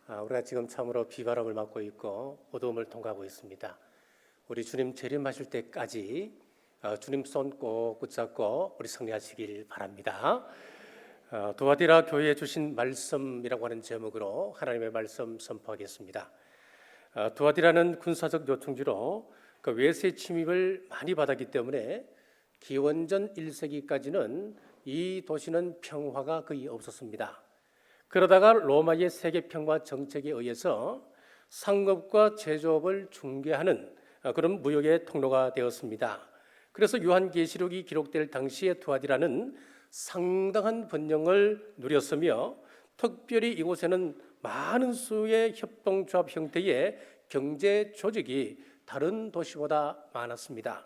우리가 지금 참으로 비바람을 맞고 있고 어두움을 통과하고 있습니다. 우리 주님 재림하실 때까지 주님 손 꼭 붙잡고 우리 승리하시길 바랍니다. 두아디라 교회에 주신 말씀이라고 하는 제목으로 하나님의 말씀 선포하겠습니다. 두아디라는 군사적 요충지로 그 외세 침입을 많이 받았기 때문에 기원전 1세기까지는 이 도시는 평화가 거의 없었습니다. 그러다가 로마의 세계평화 정책에 의해서 상업과 제조업을 중개하는 그런 무역의 통로가 되었습니다. 그래서 요한계시록이 기록될 당시에 두아디라는 상당한 번영을 누렸으며 특별히 이곳에는 많은 수의 협동조합 형태의 경제 조직이 다른 도시보다 많았습니다.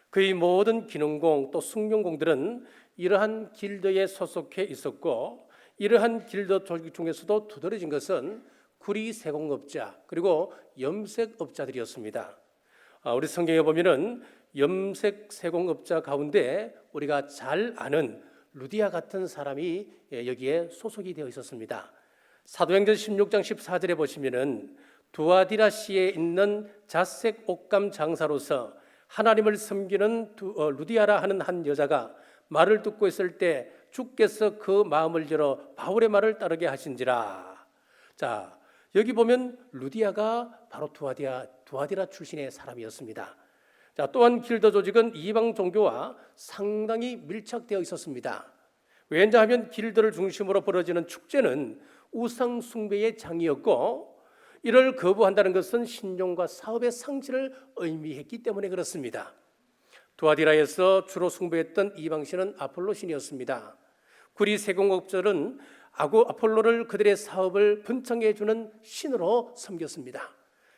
그의 모든 기능공 또 승용공들은 이러한 길드에 소속해 있었고, 이러한 길드 조직 중에서도 두드러진 것은 구리 세공업자 그리고 염색업자들이었습니다. 우리 성경에 보면은 염색 세공업자 가운데 우리가 잘 아는 루디아 같은 사람이 여기에 소속이 되어 있었습니다. 사도행전 16장 14절에 보시면은 두아디라 시에 있는 자색 옷감 장사로서 하나님을 섬기는 루디아라 하는 한 여자가 말을 듣고 있을 때 주께서 그 마음을 열어 바울의 말을 따르게 하신지라. 자, 여기 보면 루디아가 바로 두아디라 출신의 사람이었습니다. 자, 또한 길드 조직은 이방 종교와 상당히 밀착되어 있었습니다. 왜냐하면 길드를 중심으로 벌어지는 축제는 우상 숭배의 장이었고, 이를 거부한다는 것은 신용과 사업의 상실을 의미했기 때문에 그렇습니다. 두아디라에서 주로 숭배했던 이방신은 아폴로 신이었습니다. 구리 세공업자들은 아폴로를 그들의 사업을 번창해 주는 신으로 섬겼습니다.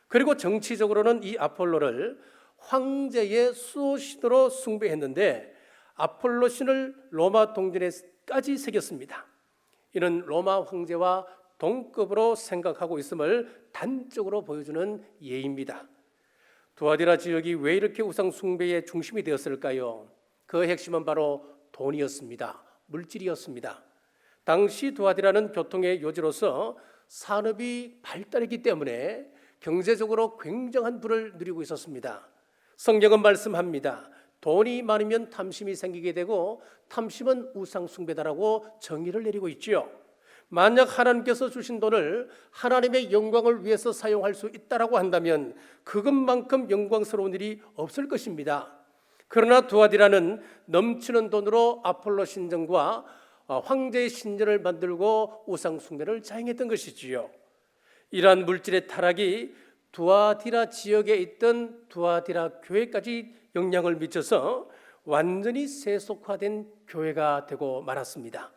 그리고 정치적으로는 이 아폴로를 황제의 수호신으로 숭배했는데 아폴로 신을 로마 동전에까지 새겼습니다. 이는 로마 황제와 동급으로 생각하고 있음을 단적으로 보여주는 예입니다. 두아디라 지역이 왜 이렇게 우상 숭배의 중심이 되었을까요? 그 핵심은 바로 돈이었습니다. 물질이었습니다. 당시 두아디라는 교통의 요지로서 산업이 발달했기 때문에 경제적으로 굉장한 부를 누리고 있었습니다. 성경은 말씀합니다. 돈이 많으면 탐심이 생기게 되고 탐심은 우상 숭배다라고 정의를 내리고 있지요. 만약 하나님께서 주신 돈을 하나님의 영광을 위해서 사용할 수 있다라고 한다면 그것만큼 영광스러운 일이 없을 것입니다. 그러나 두아디라는 넘치는 돈으로 아폴로 신전과 황제의 신전을 만들고 우상 숭배를 자행했던 것이지요. 이러한 물질의 타락이 두아디라 지역에 있던 두아디라 교회까지 영향을 미쳐서 완전히 세속화된 교회가 되고 말았습니다.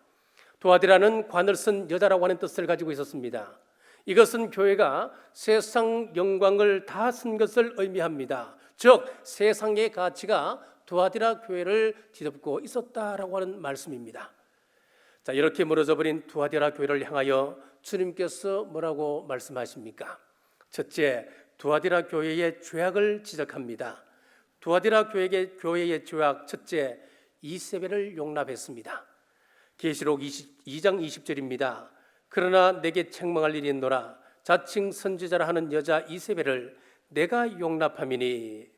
두아디라는 관을 쓴 여자라고 하는 뜻을 가지고 있었습니다. 이것은 교회가 세상 영광을 다 쓴 것을 의미합니다. 즉 세상의 가치가 두아디라 교회를 뒤덮고 있었다라고 하는 말씀입니다. 자, 이렇게 무너져 버린 두아디라 교회를 향하여 주님께서 뭐라고 말씀하십니까? 첫째, 두아디라 교회의 죄악을 지적합니다. 두아디라 교회의 죄악 첫째, 이세벨을 용납했습니다. 계시록 2장 20절입니다. 그러나 내게 책망할 일이 있노라. 자칭 선지자라 하는 여자 이세벨을 내가 용납함이니.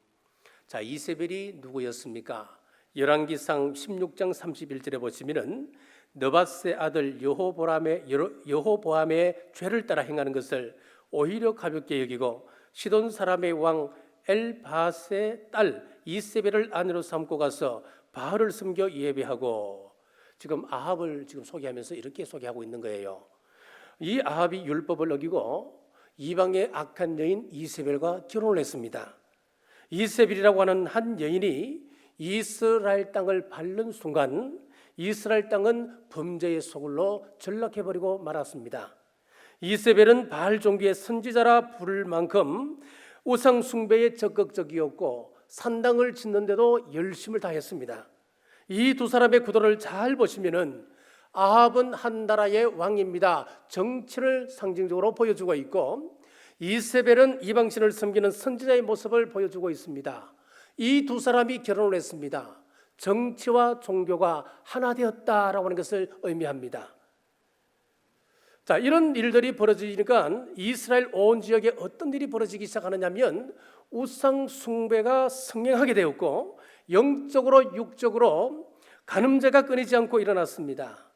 자, 이세벨이 누구였습니까? 열왕기상 16장 31절에 보시면은 느밧의 아들 여호보암의 죄를 따라 행하는 것을 오히려 가볍게 여기고 시돈 사람의 왕 엘바스의 딸 이세벨을 아내로 삼고 가서 바알을 섬겨 예배하고. 지금 아합을 소개하면서 이렇게 소개하고 있는 거예요. 이 아합이 율법을 어기고 이방의 악한 여인 이세벨과 결혼을 했습니다. 이세벨이라고 하는 한 여인이 이스라엘 땅을 밟는 순간 이스라엘 땅은 범죄의 소굴로 전락해버리고 말았습니다. 이세벨은 바알 종교의 선지자라 부를 만큼 우상 숭배에 적극적이었고 산당을 짓는데도 열심을 다했습니다. 이 두 사람의 구도를 잘 보시면은 아합은 한 나라의 왕입니다. 정치를 상징적으로 보여주고 있고 이세벨은 이방신을 섬기는 선지자의 모습을 보여주고 있습니다. 이 두 사람이 결혼을 했습니다. 정치와 종교가 하나 되었다라고 하는 것을 의미합니다. 자, 이런 일들이 벌어지니까 이스라엘 온 지역에 어떤 일이 벌어지기 시작하느냐면 우상 숭배가 성행하게 되었고 영적으로 육적으로 간음죄가 끊이지 않고 일어났습니다.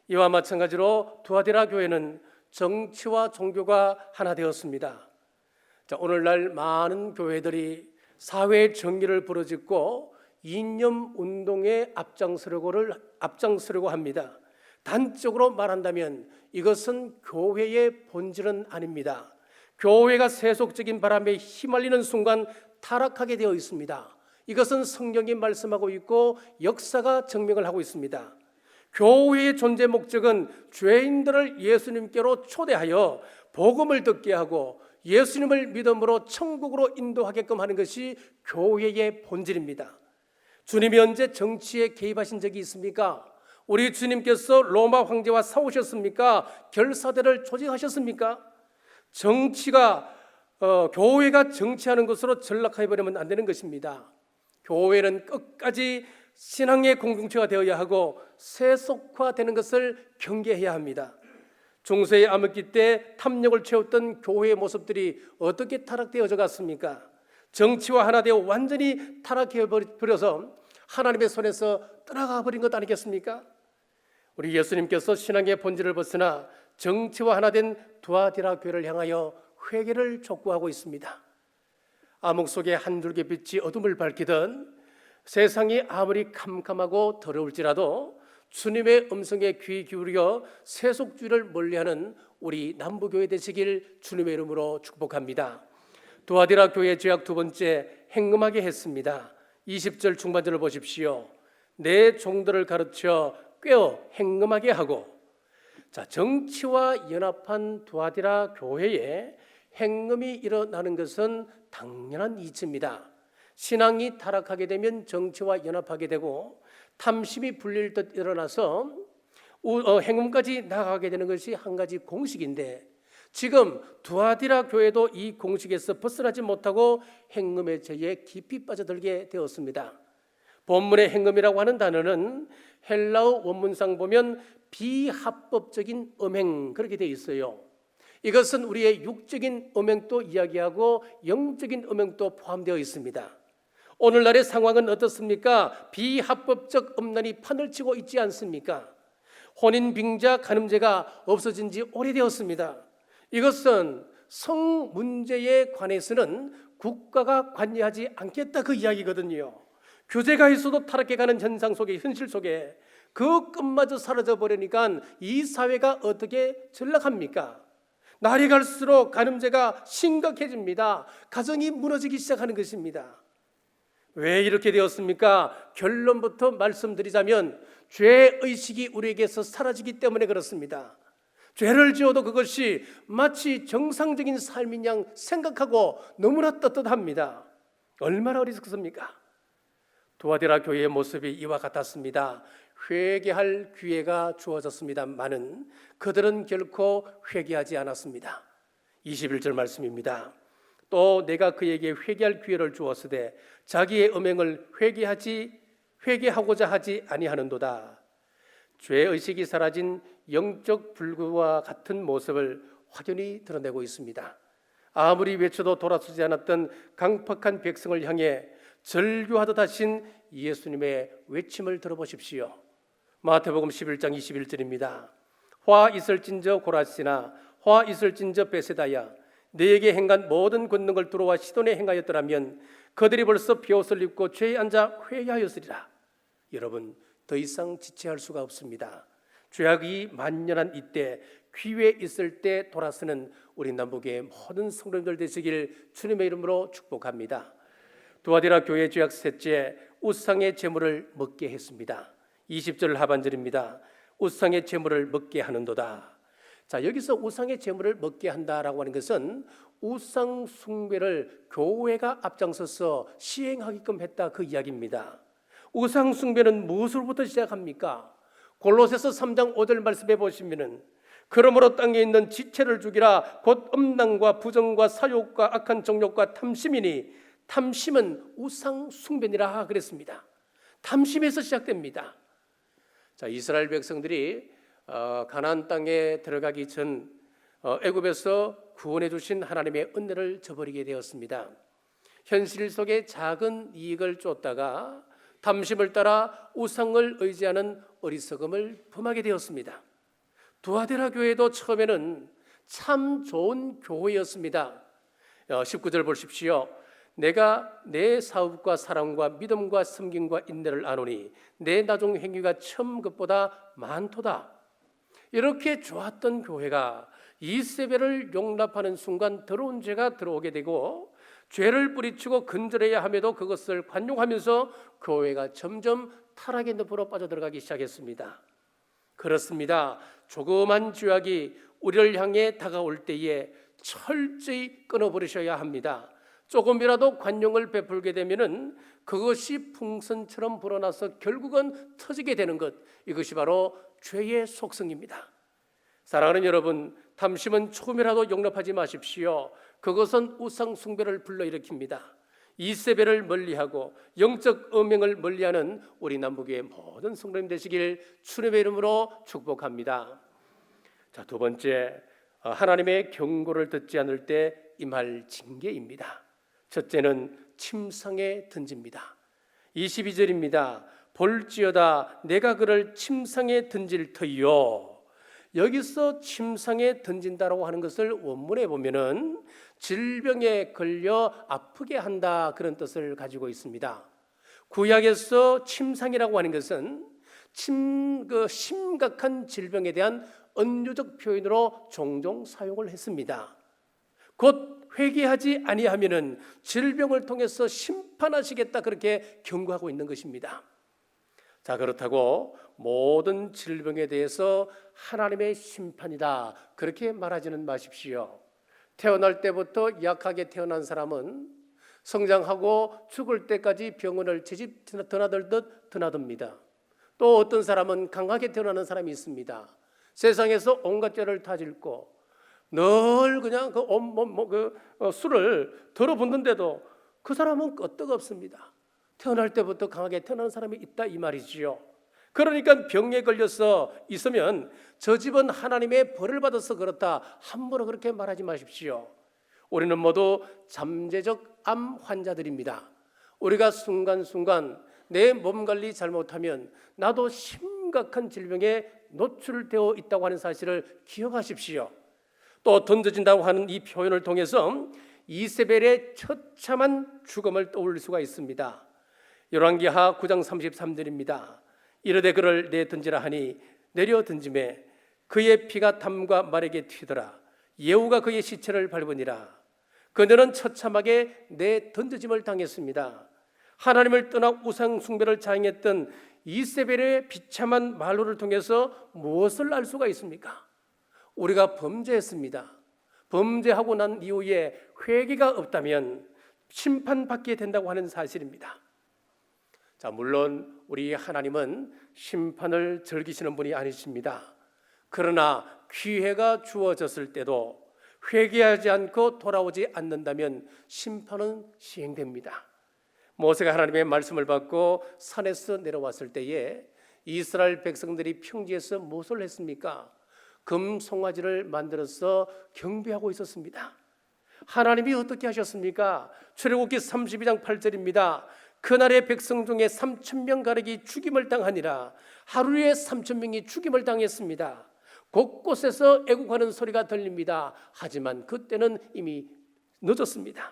이와 마찬가지로 두아디라 교회는 정치와 종교가 하나 되었습니다. 자, 오늘날 많은 교회들이 사회 정의를 부르짖고 이념 운동에 앞장서려고 합니다. 단적으로 말한다면 이것은 교회의 본질은 아닙니다. 교회가 세속적인 바람에 휘말리는 순간 타락하게 되어 있습니다. 이것은 성경이 말씀하고 있고 역사가 증명을 하고 있습니다. 교회의 존재 목적은 죄인들을 예수님께로 초대하여 복음을 듣게 하고 예수님을 믿음으로 천국으로 인도하게끔 하는 것이 교회의 본질입니다. 주님이 언제 정치에 개입하신 적이 있습니까? 우리 주님께서 로마 황제와 싸우셨습니까? 결사대를 조직하셨습니까? 교회가 정치하는 것으로 전락해버리면 안 되는 것입니다. 교회는 끝까지 신앙의 공동체가 되어야 하고 세속화되는 것을 경계해야 합니다. 중세의 암흑기 때 탐욕을 채웠던 교회의 모습들이 어떻게 타락되어져 갔습니까? 정치와 하나 되어 완전히 타락해버려서 하나님의 손에서 떠나가 버린 것 아니겠습니까? 우리 예수님께서 신앙의 본질을 벗어나 정치와 하나 된 두아디라 교회를 향하여 회개를 촉구하고 있습니다. 암흑 속에 한 줄기 빛이 어둠을 밝히던 세상이 아무리 캄캄하고 더러울지라도 주님의 음성에 귀 기울여 세속주의를 멀리하는 우리 남부교회 되시길 주님의 이름으로 축복합니다. 두아디라 교회 죄악 두 번째, 행음하게 했습니다. 20절 중반절을 보십시오. 내 종들을 가르쳐 꿰어 행음하게 하고. 자, 정치와 연합한 두아디라 교회에 행음이 일어나는 것은 당연한 이치입니다. 신앙이 타락하게 되면 정치와 연합하게 되고 탐심이 불릴 듯 일어나서 행음까지 나아가게 되는 것이 한 가지 공식인데, 지금 두아디라 교회도 이 공식에서 벗어나지 못하고 행음의 죄에 깊이 빠져들게 되었습니다. 본문의 행음이라고 하는 단어는 헬라어 원문상 보면 비합법적인 음행, 그렇게 되어 있어요. 이것은 우리의 육적인 음행도 이야기하고 영적인 음행도 포함되어 있습니다. 오늘날의 상황은 어떻습니까? 비합법적 음란이 판을 치고 있지 않습니까? 혼인, 빙자, 간음죄가 없어진 지 오래되었습니다. 이것은 성 문제에 관해서는 국가가 관여하지 않겠다, 그 이야기거든요. 규제가 있어도 타락해가는 현상 속에, 현실 속에 그 끝마저 사라져 버리니까 이 사회가 어떻게 전락합니까? 날이 갈수록 간음죄가 심각해집니다. 가정이 무너지기 시작하는 것입니다. 왜 이렇게 되었습니까? 결론부터 말씀드리자면 죄의식이 우리에게서 사라지기 때문에 그렇습니다. 죄를 지어도 그것이 마치 정상적인 삶인 양 생각하고 너무나 떳떳합니다. 얼마나 어리석습니까? 두아디라 교회의 모습이 이와 같았습니다. 회개할 기회가 주어졌습니다마는 그들은 결코 회개하지 않았습니다. 21절 말씀입니다. 또 내가 그에게 회개할 기회를 주었으되 자기의 음행을 회개하고자 하지 아니하는도다. 죄의식이 사라진 영적 불구와 같은 모습을 확연히 드러내고 있습니다. 아무리 외쳐도 돌아서지 않았던 강팍한 백성을 향해 절규하듯 하신 예수님의 외침을 들어보십시오. 마태복음 11장 21절입니다. 화 있을진저 고라시나 화 있을진저 베세다야, 너에게 행한 모든 권능을 두로와 시돈에 행하였더라면 그들이 벌써 비옷을 입고 죄에 앉아 회개하였으리라. 여러분, 더 이상 지체할 수가 없습니다. 죄악이 만연한 이때, 기회 있을 때 돌아서는 우리 남북의 모든 성도님들 되시길 주님의 이름으로 축복합니다. 두아디라 교회 죄악 셋째, 우상의 제물을 먹게 했습니다. 20절 하반절입니다. 우상의 제물을 먹게 하는도다. 자, 여기서 우상의 제물을 먹게 한다라고 하는 것은 우상 숭배를 교회가 앞장서서 시행하게끔 했다, 그 이야기입니다. 우상 숭배는 무엇으로부터 시작합니까? 골로새서 3장 5절 말씀해 보시면은 그러므로 땅에 있는 지체를 죽이라 곧 음란과 부정과 사욕과 악한 정욕과 탐심이니 탐심은 우상 숭배니라 그랬습니다. 탐심에서 시작됩니다. 자, 이스라엘 백성들이 가나안 땅에 들어가기 전 애굽에서 구원해 주신 하나님의 은혜를 저버리게 되었습니다. 현실 속에 작은 이익을 쫓다가 탐심을 따라 우상을 의지하는 어리석음을 범하게 되었습니다. 두아데라 교회도 처음에는 참 좋은 교회였습니다. 19절 보십시오. 내가 내 사업과 사랑과 믿음과 섬김과 인내를 아노니 내 나중 행위가 처음 것보다 많도다. 이렇게 좋았던 교회가 이세벨을 용납하는 순간 더러운 죄가 들어오게 되고 죄를 뿌리치고 근절해야 함에도 그것을 관용하면서 교회가 점점 타락의 늪으로 빠져들어가기 시작했습니다. 그렇습니다. 조그만 죄악이 우리를 향해 다가올 때에 철저히 끊어버리셔야 합니다. 조금이라도 관용을 베풀게 되면은 그것이 풍선처럼 불어나서 결국은 터지게 되는 것, 이것이 바로 죄의 속성입니다. 사랑하는 여러분, 탐심은 조금이라도 용납하지 마십시오. 그것은 우상 숭배를 불러일으킵니다. 이세벨을 멀리하고 영적 음행을 멀리하는 우리 남북의 모든 성도님 되시길 주님의 이름으로 축복합니다. 자, 두 번째, 하나님의 경고를 듣지 않을 때 임할 징계입니다. 첫째는 침상에 던집니다. 22절입니다. 볼지어다 내가 그를 침상에 던질 터이요. 여기서 침상에 던진다라고 하는 것을 원문에 보면은 질병에 걸려 아프게 한다, 그런 뜻을 가지고 있습니다. 구약에서 침상이라고 하는 것은 심각한 질병에 대한 은유적 표현으로 종종 사용을 했습니다. 곧 회개하지 아니하면은 질병을 통해서 심판하시겠다, 그렇게 경고하고 있는 것입니다. 자, 그렇다고 모든 질병에 대해서 하나님의 심판이다, 그렇게 말하지는 마십시오. 태어날 때부터 약하게 태어난 사람은 성장하고 죽을 때까지 병원을 제집 드나들듯 드나듭니다. 또 어떤 사람은 강하게 태어나는 사람이 있습니다. 세상에서 온갖 죄를 다 짓고 늘 그냥 그 온몸 술을 들어붓는데도 그 사람은 끄떡없습니다. 태어날 때부터 강하게 태어나는 사람이 있다, 이 말이지요. 그러니까 병에 걸려서 있으면 저 집은 하나님의 벌을 받아서 그렇다, 함부로 그렇게 말하지 마십시오. 우리는 모두 잠재적 암 환자들입니다. 우리가 순간순간 내 몸 관리 잘못하면 나도 심각한 질병에 노출되어 있다고 하는 사실을 기억하십시오. 또 던져진다고 하는 이 표현을 통해서 이세벨의 처참한 죽음을 떠올릴 수가 있습니다. 열왕기하 9장 33절입니다. 이르되 그를 내 던지라 하니 내려 던짐에 그의 피가 담과 말에게 튀더라. 예후가 그의 시체를 밟으니라. 그녀는 처참하게 내 던져짐을 당했습니다. 하나님을 떠나 우상 숭배를 자행했던 이세벨의 비참한 말로를 통해서 무엇을 알 수가 있습니까? 우리가 범죄했습니다. 범죄하고 난 이후에 회개가 없다면 심판받게 된다고 하는 사실입니다. 자, 물론 우리 하나님은 심판을 즐기시는 분이 아니십니다. 그러나 기회가 주어졌을 때도 회개하지 않고 돌아오지 않는다면 심판은 시행됩니다. 모세가 하나님의 말씀을 받고 산에서 내려왔을 때에 이스라엘 백성들이 평지에서 무엇을 했습니까? 금 송아지를 만들어서 경배하고 있었습니다. 하나님이 어떻게 하셨습니까? 출애굽기 32장 8절입니다. 그날의 백성 중에 3,000명 가량이 죽임을 당하니라. 하루에 3,000명이 죽임을 당했습니다. 곳곳에서 애국하는 소리가 들립니다. 하지만 그때는 이미 늦었습니다.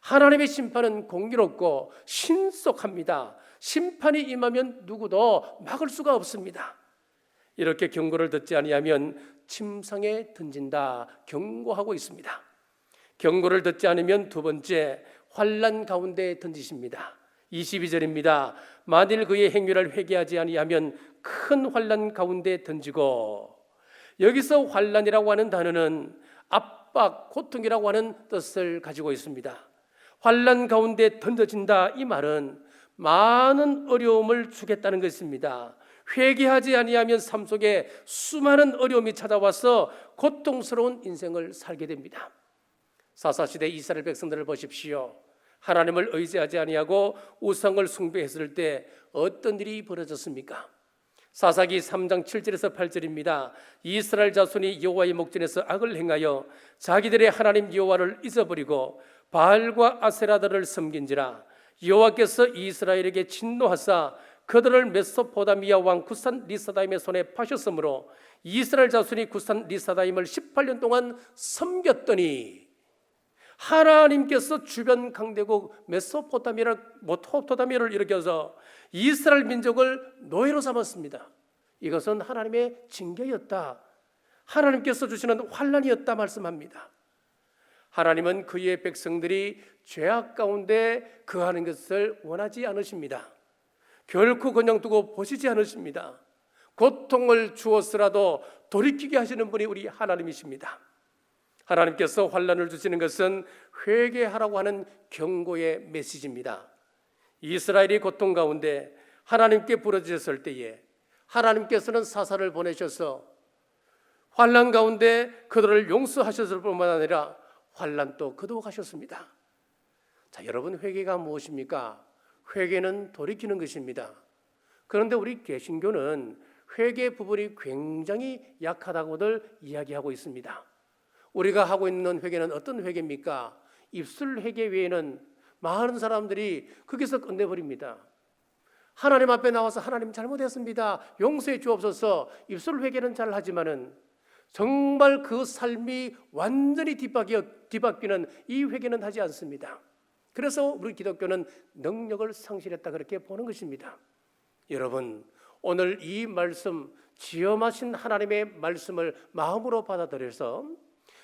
하나님의 심판은 공의롭고 신속합니다. 심판이 임하면 누구도 막을 수가 없습니다. 이렇게 경고를 듣지 아니하면 침상에 던진다, 경고하고 있습니다. 경고를 듣지 않으면 두 번째, 환난 가운데 던지십니다. 22절입니다. 만일 그의 행위를 회개하지 아니하면 큰 환난 가운데 던지고, 여기서 환난이라고 하는 단어는 압박, 고통이라고 하는 뜻을 가지고 있습니다. 환난 가운데 던져진다, 이 말은 많은 어려움을 주겠다는 것입니다. 회개하지 아니하면 삶 속에 수많은 어려움이 찾아와서 고통스러운 인생을 살게 됩니다. 사사시대 이스라엘 백성들을 보십시오. 하나님을 의지하지 아니하고 우상을 숭배했을 때 어떤 일이 벌어졌습니까? 사사기 3장 7절에서 8절입니다. 이스라엘 자손이 여호와의 목전에서 악을 행하여 자기들의 하나님 여호와를 잊어버리고 바알과 아세라들을 섬긴지라. 여호와께서 이스라엘에게 진노하사 그들을 메소포다미아 왕 구산 리사다임의 손에 파셨으므로 이스라엘 자손이 구산 리사다임을 18년 동안 섬겼더니 하나님께서 주변 강대국 메소포타미아를 일으켜서 이스라엘 민족을 노예로 삼았습니다. 이것은 하나님의 징계였다. 하나님께서 주시는 환난이었다 말씀합니다. 하나님은 그의 백성들이 죄악 가운데 거하는 것을 원하지 않으십니다. 결코 그냥 두고 보시지 않으십니다. 고통을 주었으라도 돌이키게 하시는 분이 우리 하나님이십니다. 하나님께서 환난을 주시는 것은 회개하라고 하는 경고의 메시지입니다. 이스라엘이 고통 가운데 하나님께 부르짖었을 때에 하나님께서는 사사를 보내셔서 환난 가운데 그들을 용서하셨을 뿐만 아니라 환난도 거두어가셨습니다. 자, 여러분, 회개가 무엇입니까? 회개는 돌이키는 것입니다. 그런데 우리 개신교는 회개 부분이 굉장히 약하다고들 이야기하고 있습니다. 우리가 하고 있는 회개는 어떤 회개입니까? 입술 회개 외에는 많은 사람들이 거기서 끝내버립니다. 하나님 앞에 나와서 하나님 잘못했습니다, 용서해 주옵소서, 입술 회개는 잘 하지만은 정말 그 삶이 완전히 뒤바뀌는 이 회개는 하지 않습니다. 그래서 우리 기독교는 능력을 상실했다, 그렇게 보는 것입니다. 여러분, 오늘 이 말씀, 지엄하신 하나님의 말씀을 마음으로 받아들여서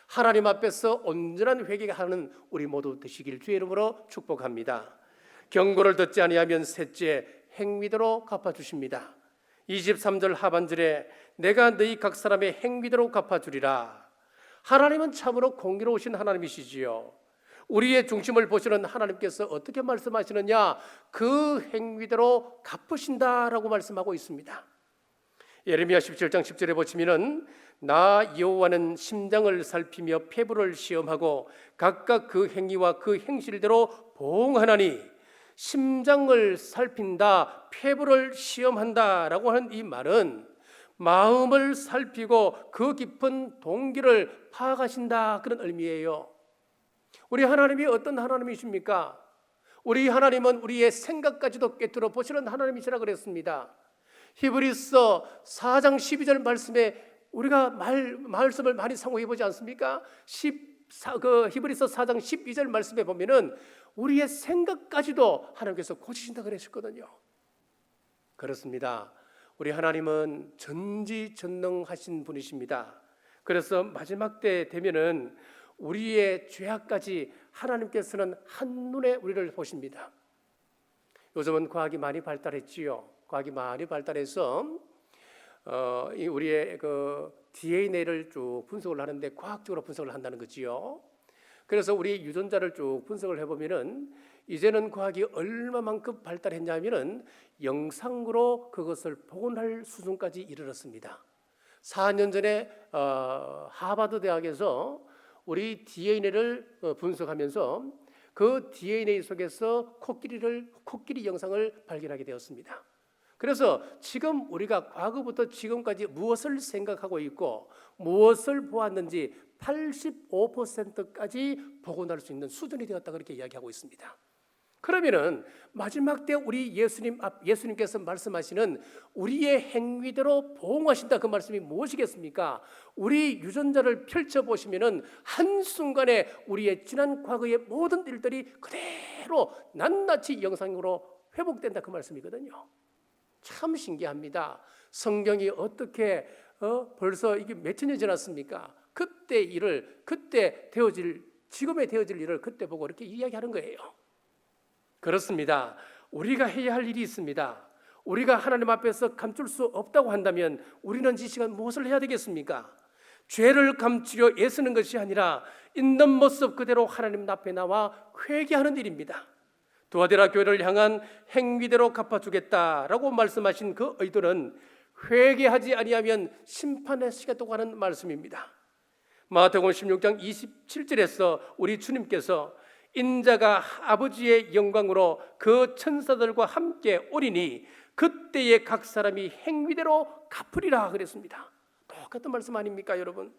하나님 앞에서 온전한 회개하는 우리 모두 되시길 주의 이름으로 축복합니다. 경고를 듣지 아니하면 셋째 행위대로 갚아주십니다. 23절 하반절에 내가 너희 각 사람의 행위대로 갚아주리라. 하나님은 참으로 공의로우신 하나님이시지요. 우리의 중심을 보시는 하나님께서 어떻게 말씀하시느냐? 그 행위대로 갚으신다라고 말씀하고 있습니다. 예레미야 17장 10절에 보시면은 나 여호와는 심장을 살피며 폐부를 시험하고 각각 그 행위와 그 행실대로 보응하나니, 심장을 살핀다, 폐부를 시험한다라고 하는 이 말은 마음을 살피고 그 깊은 동기를 파악하신다, 그런 의미예요. 우리 하나님이 어떤 하나님이십니까? 우리 하나님은 우리의 생각까지도 꿰뚫어 보시는 하나님이시라 그랬습니다. 히브리서 4장 12절 말씀에 우리가 말씀을 많이 상고해 보지 않습니까? 히브리서 4장 12절 말씀에 보면은 우리의 생각까지도 하나님께서 고치신다 그러셨거든요. 그렇습니다. 우리 하나님은 전지전능하신 분이십니다. 그래서 마지막 때 되면은 우리의 죄악까지 하나님께서는 한눈에 우리를 보십니다. 요즘은 과학이 많이 발달했지요. 과학이 많이 발달해서 우리의 그 DNA를 쭉 분석을 하는데 과학적으로 분석을 한다는 거지요. 그래서 우리 유전자를 쭉 분석을 해보면은 이제는 과학이 얼마만큼 발달했냐면은 영상으로 그것을 복원할 수준까지 이르렀습니다. 4년 전에 하버드 대학에서 우리 DNA를 분석하면서 그 DNA 속에서 코끼리 영상을 발견하게 되었습니다. 그래서 지금 우리가 과거부터 지금까지 무엇을 생각하고 있고 무엇을 보았는지 85%까지 복원할 수 있는 수준이 되었다, 그렇게 이야기하고 있습니다. 그러면은 마지막 때 우리 예수님께서 말씀하시는 우리의 행위대로 보응하신다, 그 말씀이 무엇이겠습니까? 우리 유전자를 펼쳐보시면은 한순간에 우리의 지난 과거의 모든 일들이 그대로 낱낱이 영상으로 회복된다, 그 말씀이거든요. 참 신기합니다. 성경이 어떻게 벌써 이게 몇천 년 지났습니까? 그때 일을, 지금에 되어질 일을 그때 보고 이렇게 이야기하는 거예요. 그렇습니다. 우리가 해야 할 일이 있습니다. 우리가 하나님 앞에서 감출 수 없다고 한다면 우리는 이 시간 무엇을 해야 되겠습니까? 죄를 감추려 애쓰는 것이 아니라 있는 모습 그대로 하나님 앞에 나와 회개하는 일입니다. 두아디라 교회를 향한 행위대로 갚아주겠다라고 말씀하신 그 의도는 회개하지 아니하면 심판의 시겠다고 하는 말씀입니다. 마태복음 16장 27절에서 우리 주님께서 인자가 아버지의 영광으로 그 천사들과 함께 오리니 그때에 각 사람이 행위대로 갚으리라 그랬습니다. 똑같은 말씀 아닙니까 여러분?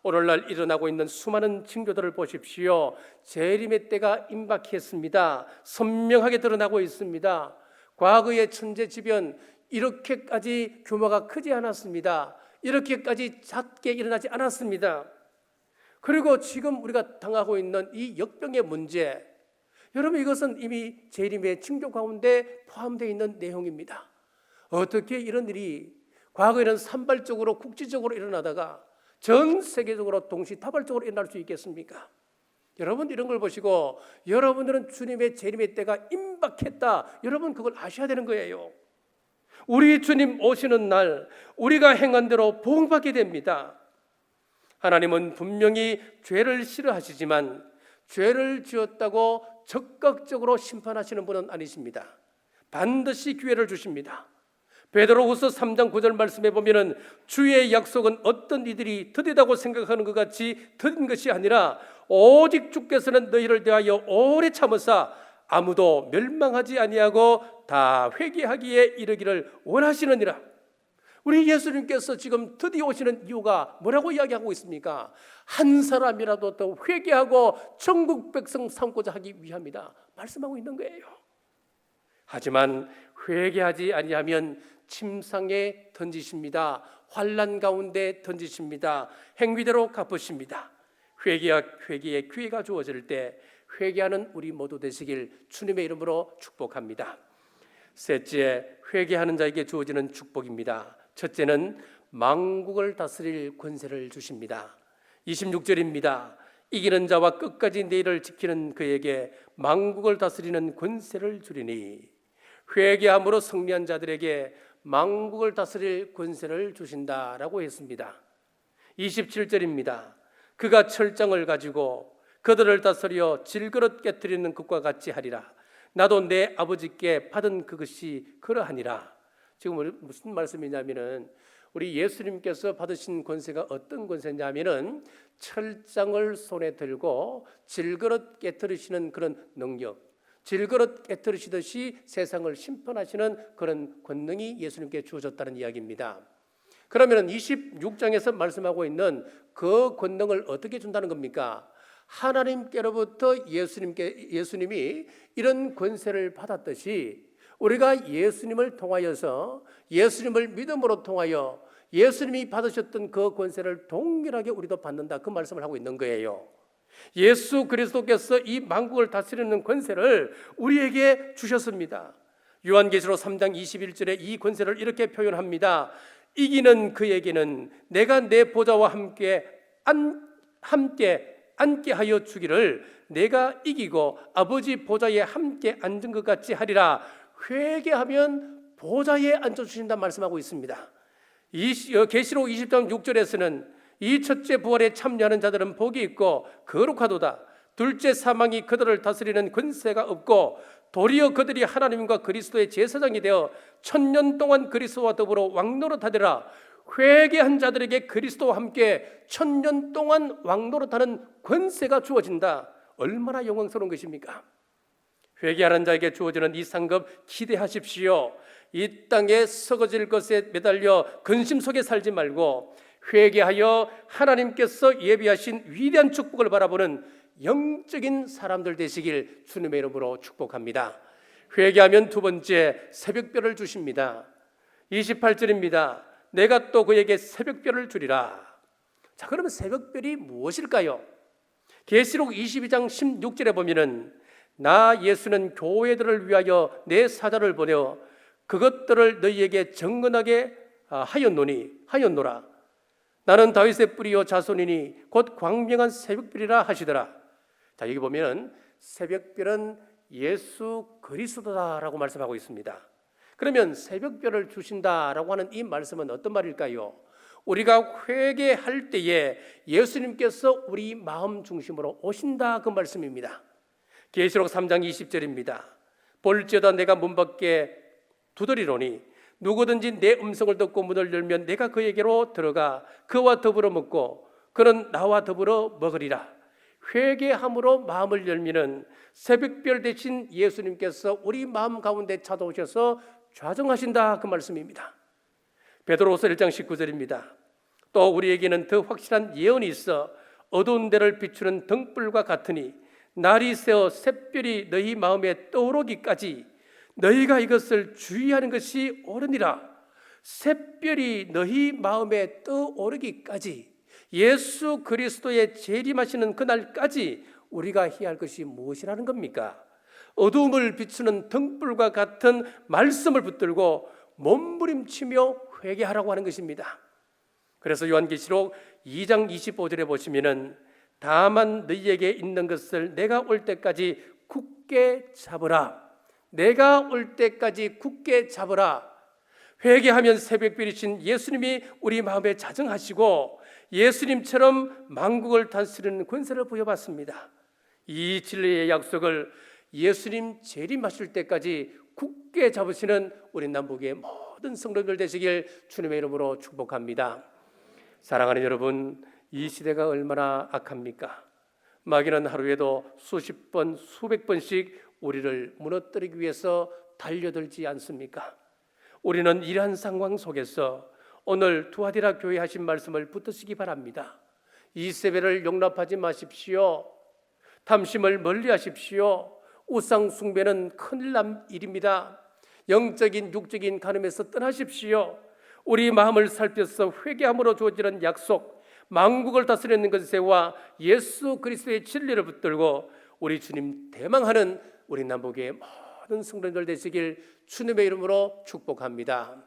오늘날 일어나고 있는 수많은 징조들을 보십시오. 재림의 때가 임박했습니다. 선명하게 드러나고 있습니다. 과거의 천재지변 이렇게까지 규모가 크지 않았습니다. 이렇게까지 잦게 일어나지 않았습니다. 그리고 지금 우리가 당하고 있는 이 역병의 문제, 여러분 이것은 이미 재림의 징조 가운데 포함되어 있는 내용입니다. 어떻게 이런 일이 과거에는 산발적으로 국지적으로 일어나다가 전 세계적으로 동시다발적으로 일어날 수 있겠습니까? 여러분 이런 걸 보시고 여러분들은 주님의 재림의 때가 임박했다, 여러분 그걸 아셔야 되는 거예요. 우리 주님 오시는 날 우리가 행한 대로 보응받게 됩니다. 하나님은 분명히 죄를 싫어하시지만 죄를 지었다고 적극적으로 심판하시는 분은 아니십니다. 반드시 기회를 주십니다. 베드로후서 3장 9절 말씀에 보면은 주의 약속은 어떤 이들이 더디다고 생각하는 것 같이 더딘 것이 아니라 오직 주께서는 너희를 대하여 오래 참으사 아무도 멸망하지 아니하고 다 회개하기에 이르기를 원하시느니라. 우리 예수님께서 지금 드디어 오시는 이유가 뭐라고 이야기하고 있습니까? 한 사람이라도 더 회개하고 천국 백성 삼고자 하기 위함이다 말씀하고 있는 거예요. 하지만 회개하지 아니하면 침상에 던지십니다. 환난 가운데 던지십니다. 행위대로 갚으십니다. 회개의 기회가 주어질 때 회개하는 우리 모두 되시길 주님의 이름으로 축복합니다. 셋째, 회개하는 자에게 주어지는 축복입니다. 첫째는 만국을 다스릴 권세를 주십니다. 26절입니다. 이기는 자와 끝까지 내일을 지키는 그에게 만국을 다스리는 권세를 주리니, 회개함으로 승리한 자들에게 만국을 다스릴 권세를 주신다라고 했습니다. 27절입니다. 그가 철장을 가지고 그들을 다스려 질그릇 깨뜨리는 것과 같이 하리라. 나도 내 아버지께 받은 그것이 그러하니라. 지금 무슨 말씀이냐면은 우리 예수님께서 받으신 권세가 어떤 권세냐면은 철장을 손에 들고 질그릇 깨뜨리시는 그런 능력, 질그릇 깨뜨리시듯이 세상을 심판하시는 그런 권능이 예수님께 주어졌다는 이야기입니다. 그러면 26장에서 말씀하고 있는 그 권능을 어떻게 준다는 겁니까? 하나님께로부터 예수님이 이런 권세를 받았듯이 우리가 예수님을 통하여서, 예수님을 믿음으로 통하여 예수님이 받으셨던 그 권세를 동일하게 우리도 받는다, 그 말씀을 하고 있는 거예요. 예수 그리스도께서 이 만국을 다스리는 권세를 우리에게 주셨습니다. 요한계시록 3장 21절에 이 권세를 이렇게 표현합니다. 이기는 그에게는 내가 내 보좌와 함께 앉게 하여 주기를, 내가 이기고 아버지 보좌에 함께 앉은 것 같이 하리라. 회개하면 보좌에 앉아주신다 말씀하고 있습니다. 계시록 20장 6절에서는 이 첫째 부활에 참여하는 자들은 복이 있고 거룩하도다. 둘째 사망이 그들을 다스리는 권세가 없고 도리어 그들이 하나님과 그리스도의 제사장이 되어 1000년 동안 그리스도와 더불어 왕노릇하리라. 회개한 자들에게 그리스도와 함께 1000년 동안 왕노릇하는 권세가 주어진다. 얼마나 영광스러운 것입니까? 회개하는 자에게 주어지는 이 상급 기대하십시오. 이 땅에 썩어질 것에 매달려 근심 속에 살지 말고 회개하여 하나님께서 예비하신 위대한 축복을 바라보는 영적인 사람들 되시길 주님의 이름으로 축복합니다. 회개하면 두 번째, 새벽별을 주십니다. 28절입니다. 내가 또 그에게 새벽별을 주리라. 자, 그러면 새벽별이 무엇일까요? 계시록 22장 16절에 보면은 나 예수는 교회들을 위하여 내 사자를 보내어 그것들을 너희에게 정건하게 하였노라. 나는 다윗의 뿌리요 자손이니 곧 광명한 새벽별이라 하시더라. 자, 여기 보면 새벽별은 예수 그리스도다라고 말씀하고 있습니다. 그러면 새벽별을 주신다라고 하는 이 말씀은 어떤 말일까요? 우리가 회개할 때에 예수님께서 우리 마음 중심으로 오신다, 그 말씀입니다. 계시록 3장 20절입니다. 볼지어다 내가 문 밖에 두드리노니 누구든지 내 음성을 듣고 문을 열면 내가 그에게로 들어가 그와 더불어 먹고 그는 나와 더불어 먹으리라. 회개함으로 마음을 열미는 새벽별 대신 예수님께서 우리 마음 가운데 찾아오셔서 좌정하신다, 그 말씀입니다. 베드로후서 1장 19절입니다. 또 우리에게는 더 확실한 예언이 있어 어두운 데를 비추는 등불과 같으니 날이 새어 샛별이 너희 마음에 떠오르기까지 너희가 이것을 주의하는 것이 옳으니라. 샛별이 너희 마음에 떠오르기까지, 예수 그리스도의 재림하시는 그날까지 우리가 해야 할 것이 무엇이라는 겁니까? 어두움을 비추는 등불과 같은 말씀을 붙들고 몸부림치며 회개하라고 하는 것입니다. 그래서 요한계시록 2장 25절에 보시면은 다만 너희에게 있는 것을 내가 올 때까지 굳게 잡으라. 내가 올 때까지 굳게 잡으라. 회개하면 새벽별이신 예수님이 우리 마음에 자정하시고 예수님처럼 만국을 다스리는 권세를 부여받습니다. 이 진리의 약속을 예수님 재림하실 때까지 굳게 잡으시는 우리 남북의 모든 성도들 되시길 주님의 이름으로 축복합니다. 사랑하는 여러분, 이 시대가 얼마나 악합니까? 마귀는 하루에도 수십 번, 수백 번씩 우리를 무너뜨리기 위해서 달려들지 않습니까? 우리는 이러한 상황 속에서 오늘 두아디라 교회 하신 말씀을 붙드시기 바랍니다. 이 세배를 용납하지 마십시오. 탐심을 멀리하십시오. 우상 숭배는 큰일 난 일입니다. 영적인 육적인 간음에서 떠나십시오. 우리 마음을 살펴서 회개함으로 주어지는 약속, 만국을 다스리는 것에와 예수 그리스도의 진리를 붙들고 우리 주님 대망하는 우리 남북의 모든 성도들 되시길 주님의 이름으로 축복합니다.